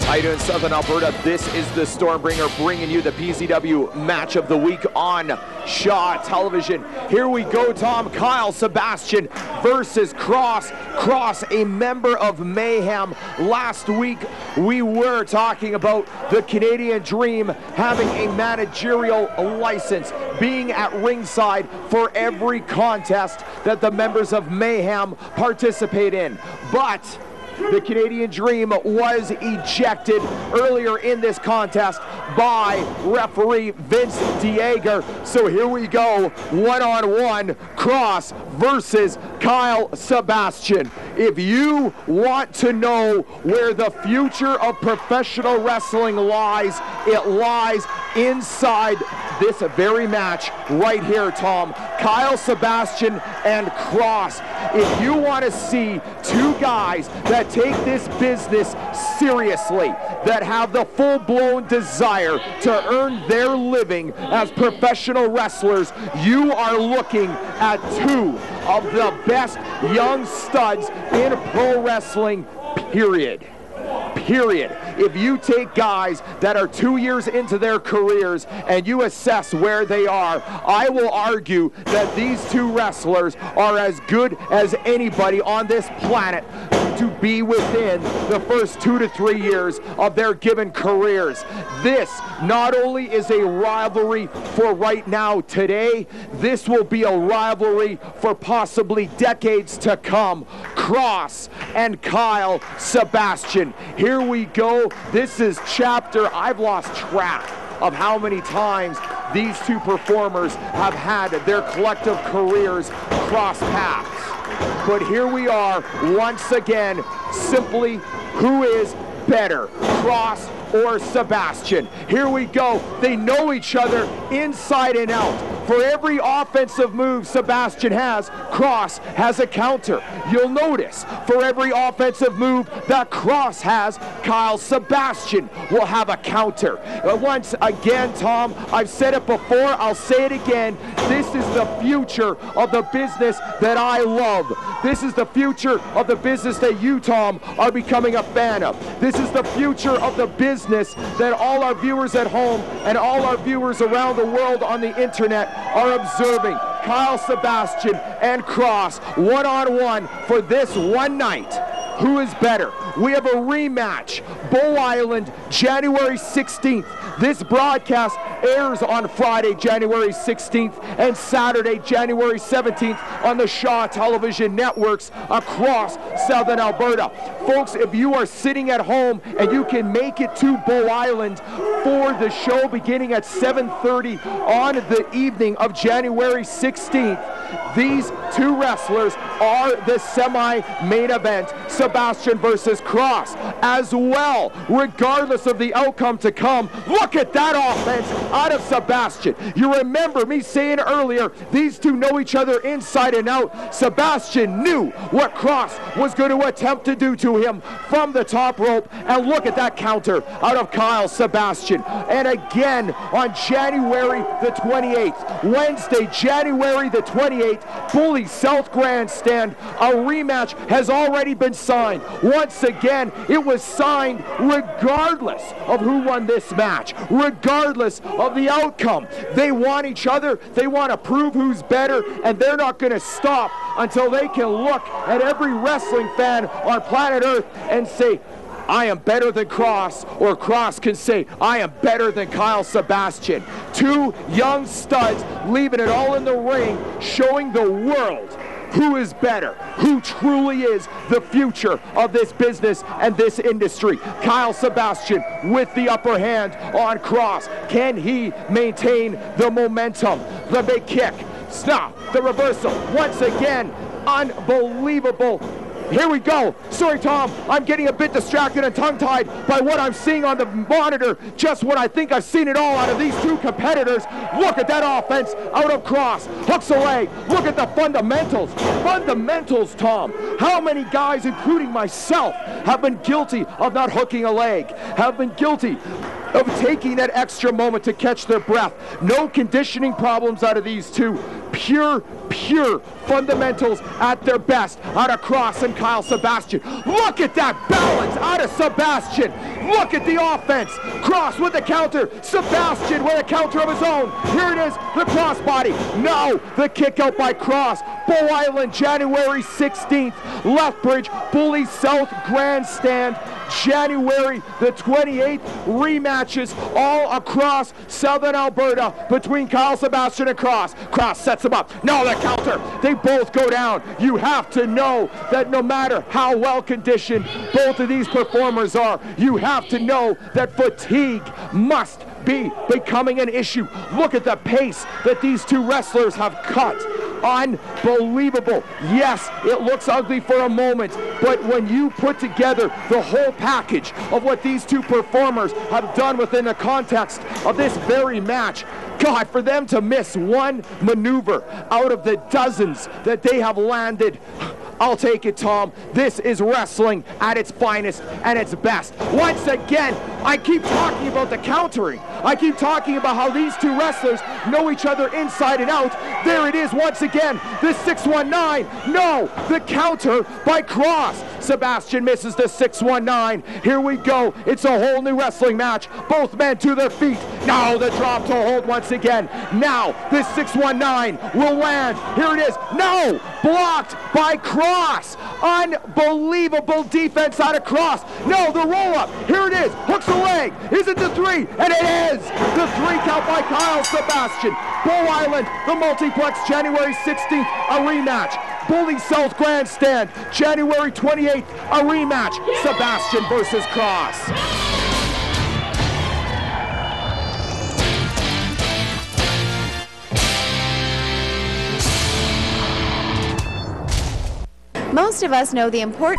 How you doing, Southern Alberta? This is the Stormbringer bringing you the PZW match of the week on Shaw Television. Here we go, Tom. Kyle Sebastian versus Crosse. Crosse, a member of Mayhem. Last week, we were talking about the Canadian Dream having a managerial license, being at ringside for every contest that the members of Mayhem participate in. But the Canadian Dream was ejected earlier in this contest by referee Vince Dieger. So here we go, one-on-one, Crosse versus Kyle Sebastian. If you want to know where the future of professional wrestling lies, it lies inside this very match right here, Tom. Kyle Sebastian and Crosse. If you want to see two guys that take this business seriously, that have the full-blown desire to earn their living as professional wrestlers, you are looking at two of the best young studs in pro wrestling, period. If you take guys that are 2 years into their careers and you assess where they are, I will argue that these two wrestlers are as good as anybody on this planet to be within the first 2 to 3 years of their given careers. This not only is a rivalry for right now, today, this will be a rivalry for possibly decades to come. Crosse and Kyle Sebastian. Here we go. This is chapter, I've lost track of how many times these two performers have had their collective careers cross paths. But here we are once again, simply who is better, Crosse or Sebastian? Here we go. They know each other inside and out. For every offensive move Sebastian has, Crosse has a counter. You'll notice for every offensive move that Crosse has, Kyle Sebastian will have a counter. Once again, Tom, I've said it before, I'll say it again. This is the future of the business that I love. This is the future of the business that you, Tom, are becoming a fan of. This is the future of the business that all our viewers at home and all our viewers around the world on the internet are observing. Kyle Sebastian and Crosse, one-on-one for this one night. Who is better? We have a rematch. Bull Island, January 16th. This broadcast airs on Friday, January 16th, and Saturday, January 17th on the Shaw Television networks across Southern Alberta. Folks, if you are sitting at home and you can make it to Bull Island for the show beginning at 7:30 on the evening of January 16th, these two wrestlers are the semi-main event, Sebastian versus Crosse. As well, regardless of the outcome to come, look at that offense out of Sebastian. You remember me saying earlier, these two know each other inside and out. Sebastian knew what Crosse was going to attempt to do to him from the top rope, and look at that counter out of Kyle Sebastian. And again, on January the 28th, Wednesday, January the 28th, Bully South Grandstand, a rematch has already been signed. Once again, it was signed regardless of who won this match, regardless of the outcome. They want each other, they want to prove who's better, and they're not going to stop until they can look at every wrestling fan on planet Earth and say, I am better than Crosse, or Crosse can say, I am better than Kyle Sebastian. Two young studs leaving it all in the ring, showing the world who is better, who truly is the future of this business and this industry. Kyle Sebastian with the upper hand on Crosse. Can he maintain the momentum? The big kick, stop, the reversal, once again, unbelievable. Here we go. Sorry, Tom, I'm getting a bit distracted and tongue-tied by what I'm seeing on the monitor, just when I think I've seen it all out of these two competitors. Look at that offense out of Crosse. Hooks a leg. Look at the fundamentals. Fundamentals, Tom. How many guys, including myself, have been guilty of not hooking a leg, have been guilty of taking that extra moment to catch their breath? No conditioning problems out of these two. pure fundamentals at their best out of Crosse and Kyle Sebastian. Look at that balance out of Sebastian. Look at the offense. Crosse with the counter. Sebastian with a counter of his own. Here it is, the crossbody. No, the kick out by Crosse. Bull Island, January 16th. Lethbridge, Bully South Grandstand, January the 28th. Rematches all across Southern Alberta between Kyle Sebastian and Crosse. Crosse sets him up. No, the counter. They both go down. You have to know that no matter how well conditioned both of these performers are, you have to know that fatigue must be becoming an issue. Look at the pace that these two wrestlers have cut. Unbelievable. Yes, it looks ugly for a moment, but when you put together the whole package of what these two performers have done within the context of this very match, God, for them to miss one maneuver out of the dozens that they have landed, I'll take it, Tom. This is wrestling at its finest and its best. Once again, I keep talking about the countering. I keep talking about how these two wrestlers know each other inside and out. There it is once again, the 619. No, the counter by Crosse. Sebastian misses the 619. Here we go. It's a whole new wrestling match. Both men to their feet. Now the drop to hold once again. Now this 619 will land. Here it is. No, blocked by Crosse. Unbelievable defense out of Crosse. No, the roll up. Here it is. Hooks the leg. Is it the 3? And it is. The 3 count by Kyle Sebastian. Bull Island, the multiplex, January 16th, a rematch. Bully South Grandstand, January 28th, a rematch. Sebastian versus Crosse. Most of us know the importance